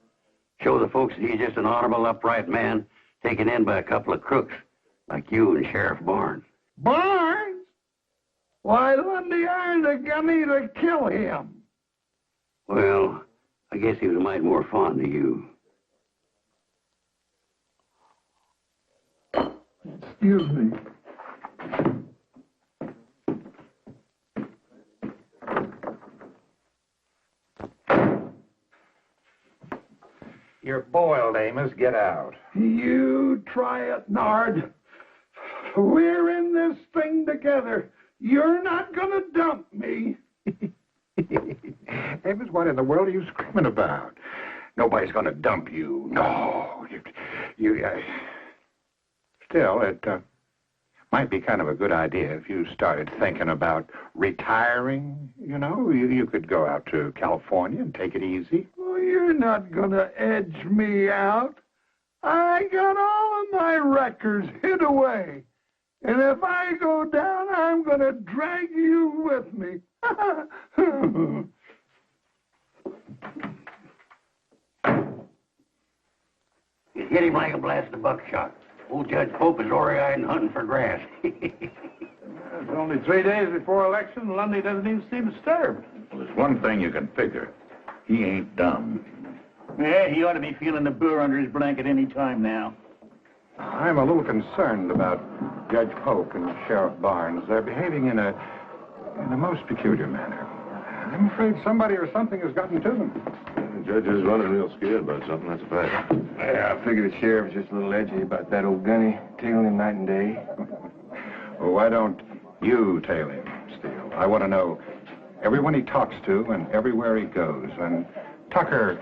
Show the folks that he's just an honorable, upright man taken in by a couple of crooks like you and Sheriff Barnes. Barnes? Why, Lundy hired a gunny to kill him. Well, I guess he was a mite more fond of you. Excuse me. You're boiled, Amos. Get out. You try it, Nard. We're in this thing together. You're not going to dump me. Amos, what in the world are you screaming about? Nobody's going to dump you. No. Still, it might be kind of a good idea if you started thinking about retiring. You know, you could go out to California and take it easy. Well, you're not going to edge me out. I got all of my records hid away. And if I go down, I'm going to drag you with me. You hit him like a blasted buckshot. Old Judge Pope is ori-eyed and hunting for grass. It's only 3 days before election, and Lundy doesn't even seem disturbed. Well, there's one thing you can figure. He ain't dumb. Yeah, he ought to be feeling the burr under his blanket any time now. I'm a little concerned about Judge Pope and Sheriff Barnes. They're behaving in a most peculiar manner. I'm afraid somebody or something has gotten to them. The judge is running real scared about something, that's a fact. Yeah, I figure the sheriff's just a little edgy about that old gunny, tailing him night and day. Well, why don't you tail him, Steele? I want to know everyone he talks to and everywhere he goes. And Tucker,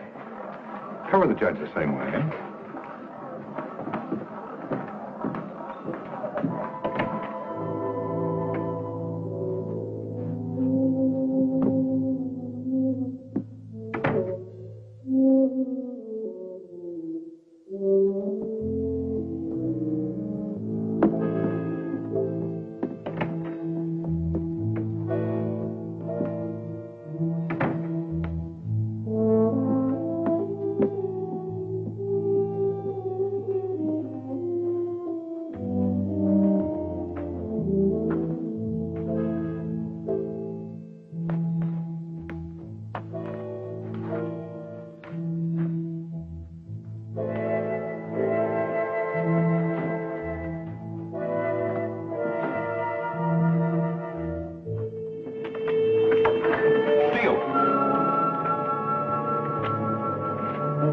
cover the judge the same way, eh?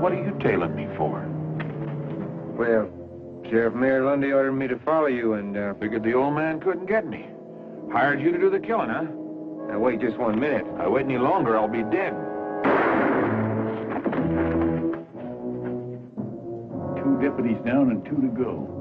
What are you tailing me for? Well, Sheriff Mayor Lundy ordered me to follow you and, Figured the old man couldn't get me. Hired you to do the killing, huh? now wait just 1 minute. If I wait any longer, I'll be dead. 2 deputies down and 2 to go.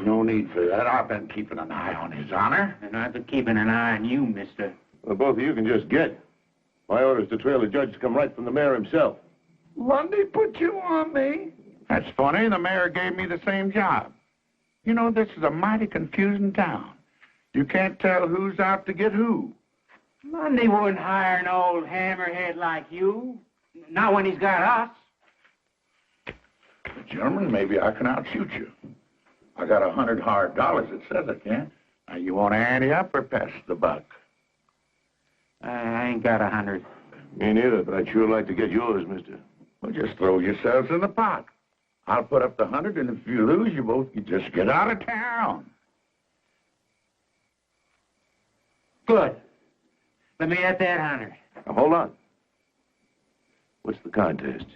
No need for that. I've been keeping an eye on his honor. And I've been keeping an eye on you, mister. Well, both of you can just get. My order is to trail the judge to come right from the mayor himself. Lundy put you on me. That's funny. The mayor gave me the same job. You know, this is a mighty confusing town. You can't tell who's out to get who. Lundy wouldn't hire an old hammerhead like you. Not when he's got us. Gentlemen, maybe I can outshoot you. I got $100 hard dollars that says I can. Now, you want to ante up or pass the buck? I ain't got 100. Me neither, but I'd sure like to get yours, mister. Well, just throw yourselves in the pot. I'll put up the 100, and if you lose, you both can just get out of town. Good. Let me at that 100. Now, hold on. What's the contest?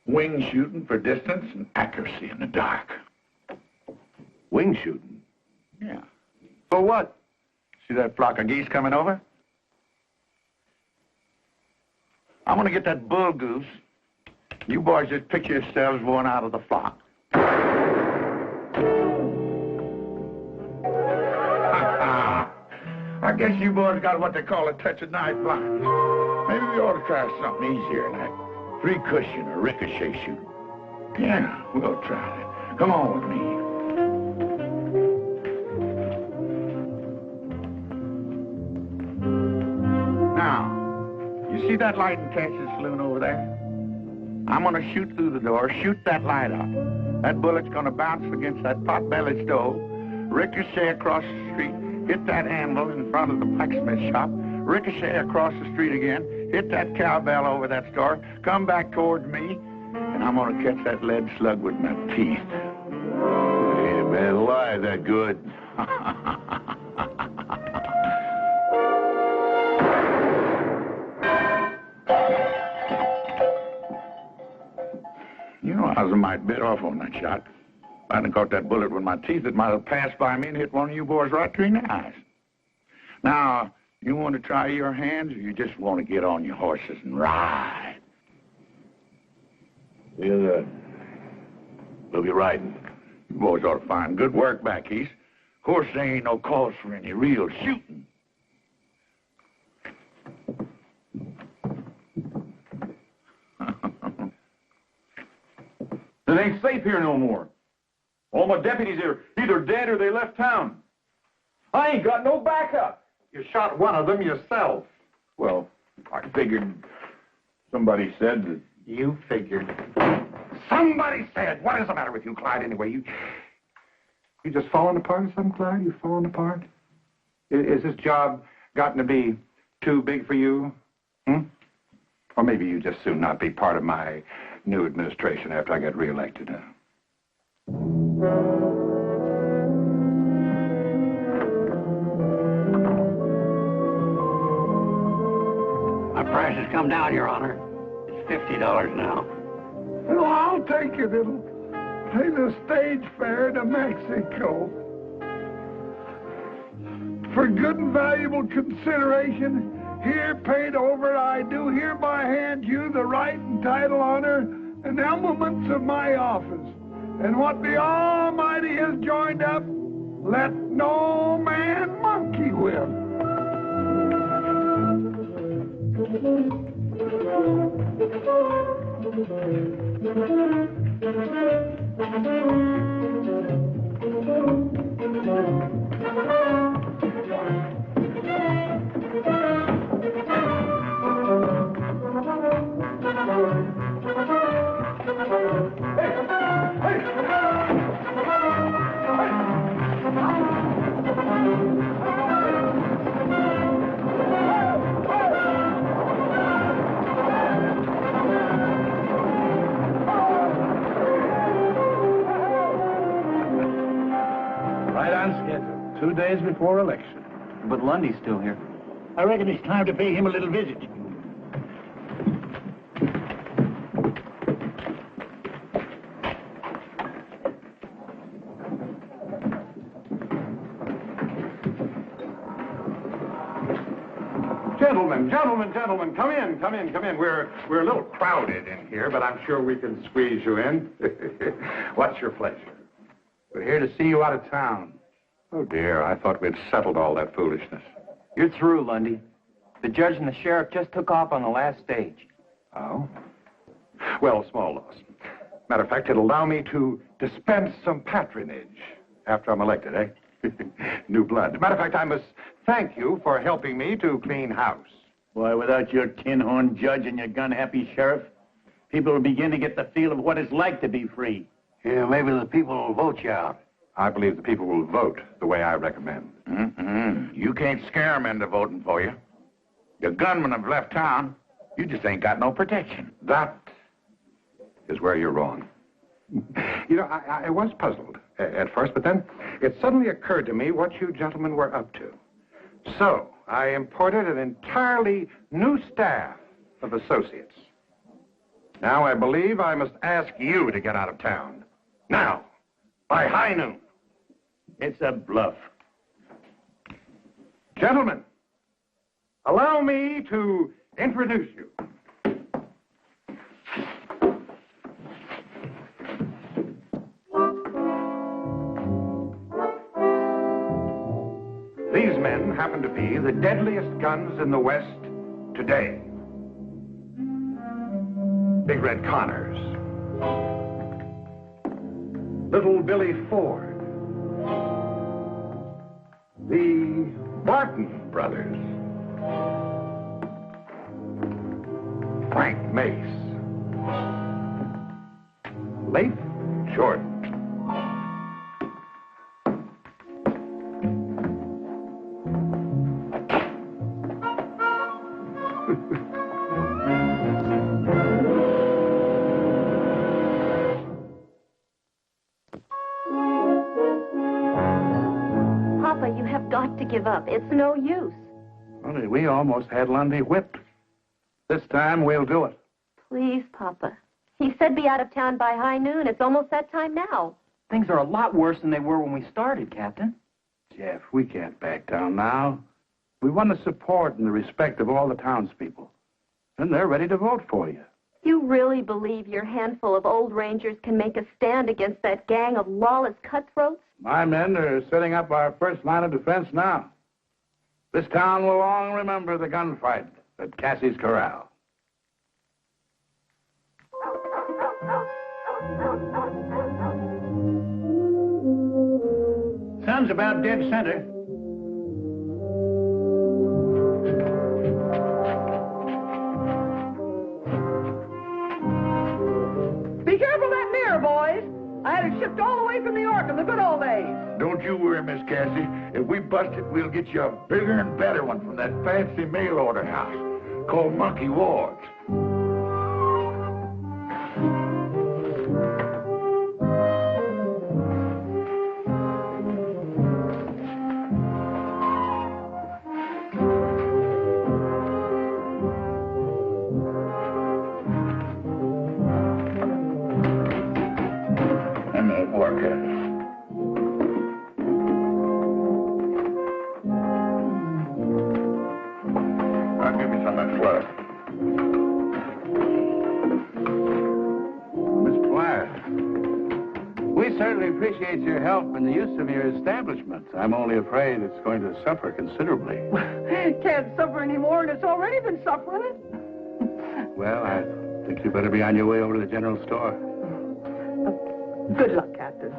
Wing shooting for distance and accuracy in the dark. Wing shooting? Yeah. For what? See that flock of geese coming over? I'm gonna get that bull goose. You boys just picture yourselves going out of the flock. I guess you boys got what they call a touch of night blindness. Maybe we ought to try something easier, like free cushion or ricochet shooting. Yeah, we'll try that. Come on with me. Now, you see that light in Cass's saloon over there? I'm gonna shoot through the door, shoot that light up. That bullet's gonna bounce against that pot-bellied stove, ricochet across the street, hit that anvil in front of the blacksmith shop, ricochet across the street again, hit that cowbell over that store, come back towards me, and I'm gonna catch that lead slug with my teeth. Ain't a man alive that good. You know, I was a mite bit off on that shot. If I hadn't caught that bullet with my teeth, it might have passed by me and hit one of you boys right between the eyes. Now, you want to try your hands, or you just want to get on your horses and ride? We'll be riding. You boys ought to find good work back east. Of course, there ain't no cause for any real shooting. It ain't safe here no more. All my deputies are either dead or they left town. I ain't got no backup. You shot one of them yourself. Well, I figured somebody said that... You figured. Somebody said. What is the matter with you, Clyde, anyway? You just falling apart or something, Clyde? You falling apart? Is this job gotten to be too big for you? Or maybe you just soon not be part of my new administration after I get reelected. My price has come down, Your Honor. It's $50 now. Well, I'll take it. It'll pay the stage fare to Mexico. For good and valuable consideration, here paid over, I do hereby hand you the right and title, honor, and elements of my office. And what the Almighty has joined up, let no man monkey with. Right on schedule. 2 days before election. But Lundy's still here. I reckon it's time to pay him a little visit. Gentlemen, come in. We're a little crowded in here, but I'm sure we can squeeze you in. What's your pleasure? We're here to see you out of town. Oh, dear, I thought we'd settled all that foolishness. You're through, Lundy. The judge and the sheriff just took off on the last stage. Oh? Well, small loss. Matter of fact, it'll allow me to dispense some patronage after I'm elected, eh? New blood. Matter of fact, I must thank you for helping me to clean house. Why, without your tin-horn judge and your gun-happy sheriff, people will begin to get the feel of what it's like to be free. Yeah, maybe the people will vote you out. I believe the people will vote the way I recommend. You can't scare them into voting for you. Your gunmen have left town. You just ain't got no protection. That is where you're wrong. You know, I was puzzled at first, but then it suddenly occurred to me what you gentlemen were up to. So I imported an entirely new staff of associates. Now I believe I must ask you to get out of town. Now, by high noon. It's a bluff. Gentlemen, allow me to introduce you. These men happen to be the deadliest guns in the West today. Big Red Connors, Little Billy Ford, the Barton brothers, Frank Mace, Leif Jordan, give up. It's no use. Well, we almost had Lundy whipped. This time we'll do it. Please, Papa. He said be out of town by high noon. It's almost that time now. Things are a lot worse than they were when we started, Captain. Jeff, we can't back down now. We won the support and the respect of all the townspeople. And they're ready to vote for you. You really believe your handful of old rangers can make a stand against that gang of lawless cutthroats? My men are setting up our first line of defense now. This town will long remember the gunfight at Cassie's Corral. Sun's about dead center. Be careful of that mirror, boys. I had it shipped all the way from New York in the good old days. Don't you worry, Miss Cassie. If we bust it, we'll get you a bigger and better one from that fancy mail order house called Monkey Ward's. Appreciate your help in the use of your establishment. I'm only afraid it's going to suffer considerably. Can't suffer anymore, and it's already been suffering. Well, I think you better be on your way over to the general store. Good luck, Captain.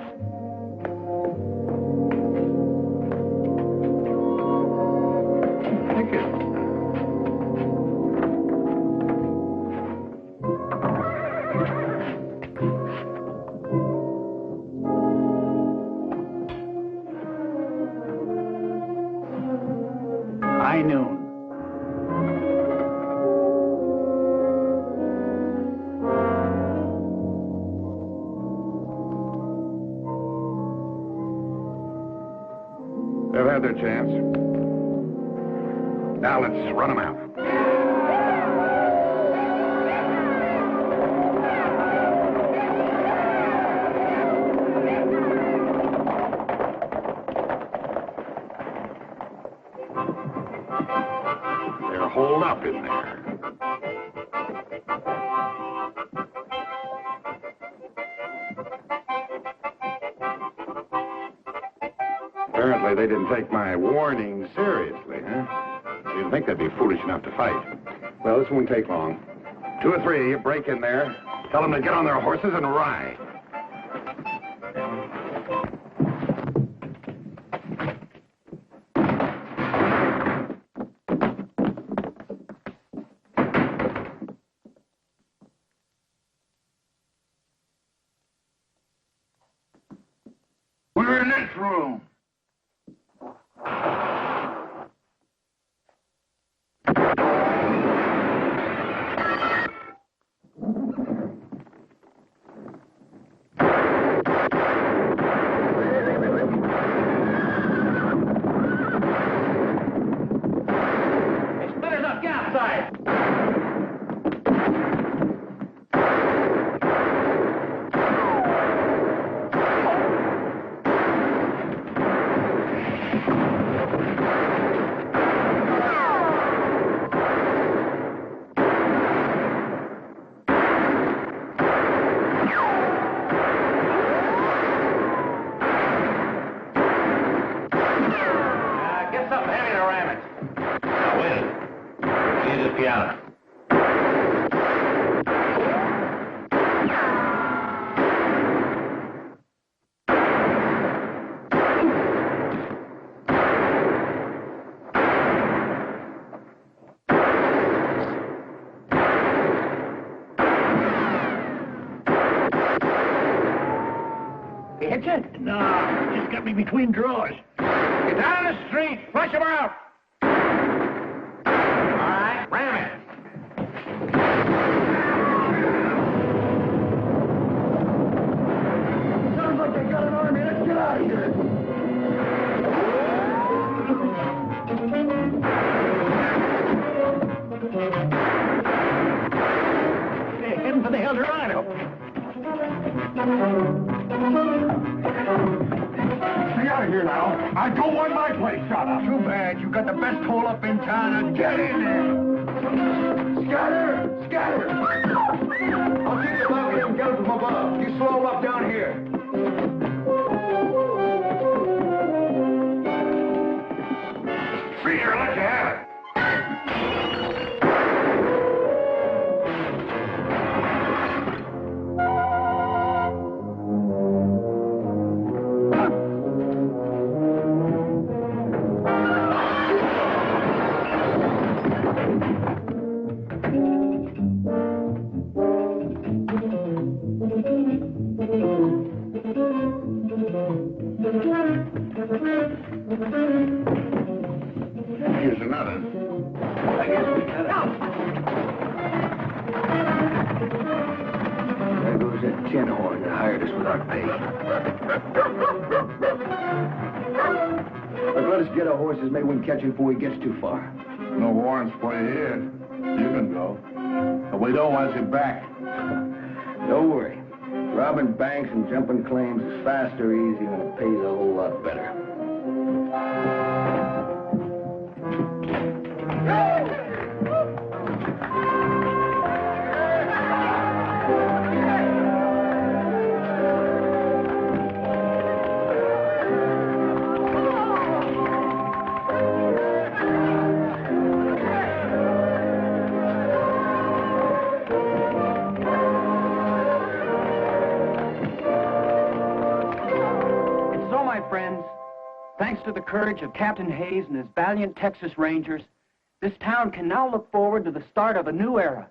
Thank you. Noon. They've had their chance. Now let's run them out. Hold up in there. Apparently they didn't take my warning seriously, huh? I didn't think they'd be foolish enough to fight. Well, this won't take long. 2 or 3, you break in there, tell them to get on their horses and ride. We're in this room. the piano. Hit you? No, just got me between drawers. Get down the street. Flush him out. All right, ram it. Sounds like they got an army. Let's get out of here. They're heading for the Eldorado. Stay out of here now. I don't want my place shot up. Too bad. You got the best hole up in town. Now get in there. Scatter! Scatter! I'll keep the bucket and get it from above. You slow up down here. Free here, let you have it. Here's another. I guess we got out. There goes that tin horn that hired us without pay. But let us get our horses. Maybe we can catch him before he gets too far. No warrants for you here. You can go. But we don't want you back. Don't worry. Robbing banks and jumping claims is fast or easy and it pays a whole lot better. Thanks to the courage of Captain Hayes and his valiant Texas Rangers, this town can now look forward to the start of a new era.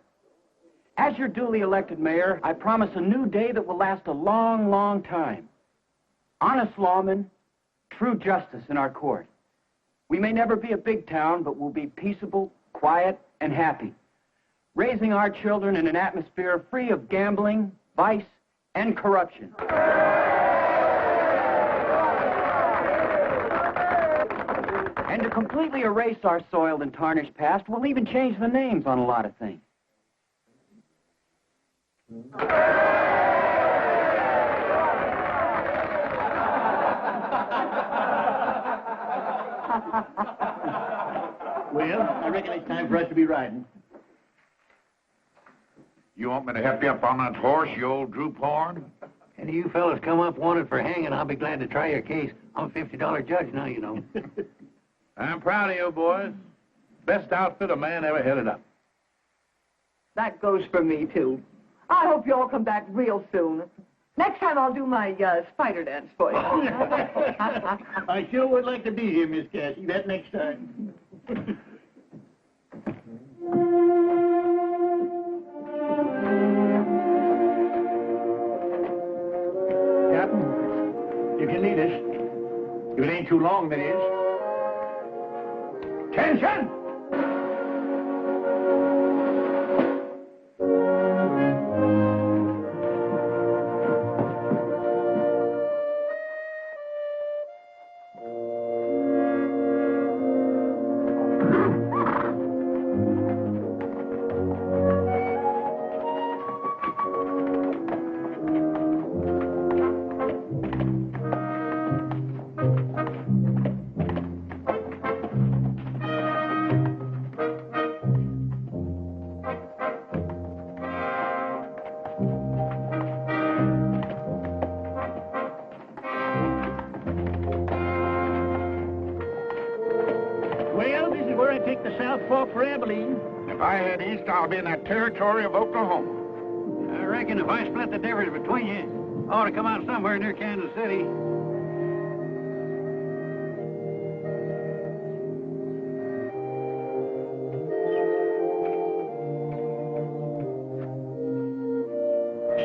As your duly elected mayor, I promise a new day that will last a long, long time. Honest lawmen, true justice in our court. We may never be a big town, but we'll be peaceable, quiet, and happy, raising our children in an atmosphere free of gambling, vice, and corruption. And to completely erase our soiled and tarnished past, we'll even change the names on a lot of things. Well, I reckon it's time for us to be riding. You want me to help you up on that horse, you old droop horn? Any of you fellas come up wanted for hanging, I'll be glad to try your case. I'm a $50 judge now, you know. I'm proud of you, boys. Best outfit a man ever headed up. That goes for me, too. I hope you all come back real soon. Next time I'll do my spider dance for you. I sure would like to be here, Miss Cassie, that next time. Captain, you can lead us. If it ain't too long, that is. Attention! If I head east, I'll be in that territory of Oklahoma. I reckon if I split the difference between you, I ought to come out somewhere near Kansas City.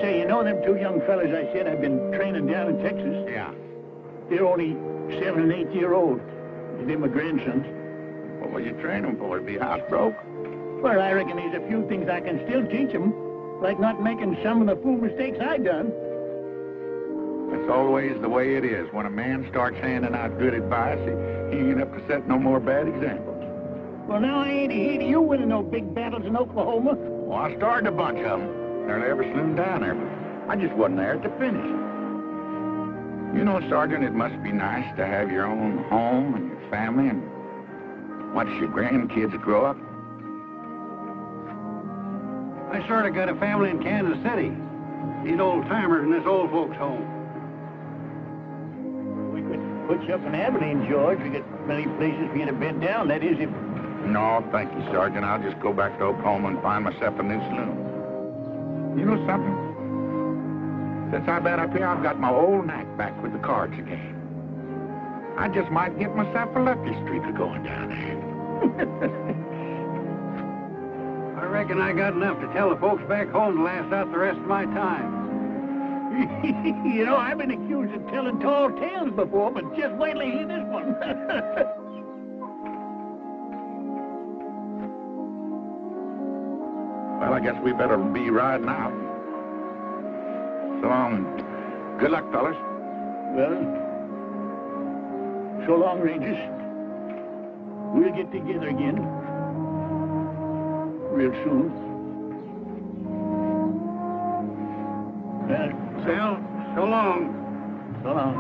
Say, you know them two young fellas I said I've been training down in Texas? Yeah. They're only 7 and 8 year old. They're my grandsons. What will you train them for? To be housebroke? Well, I reckon there's a few things I can still teach them, like not making some of the fool mistakes I done. That's always the way it is. When a man starts handing out good advice, he ain't up to set no more bad examples. Well, now I ain't here to you winning no big battles in Oklahoma. Well, I started a bunch of them. Nearly every saloon down there, but I just wasn't there at the finish. You know, Sergeant, it must be nice to have your own home and your family and watch your grandkids grow up. I sort of got a family in Kansas City. These old-timers in this old folks' home. We could put you up in Abilene, George. We got many places for you to bed down. That is, if... No, thank you, Sergeant. I'll just go back to Oklahoma and find myself a new saloon. You know something? Since I've been up here, I've got my old knack back with the cards again. I just might get myself a lucky streak of going down there. I reckon I got enough to tell the folks back home to last out the rest of my time. You know, I've been accused of telling tall tales before, but just wait till you hear this one. Well, I guess we better be riding out. So long. Good luck, fellas. Well, so long, Rangers. We'll get together again. Real soon. Well, so long. So long.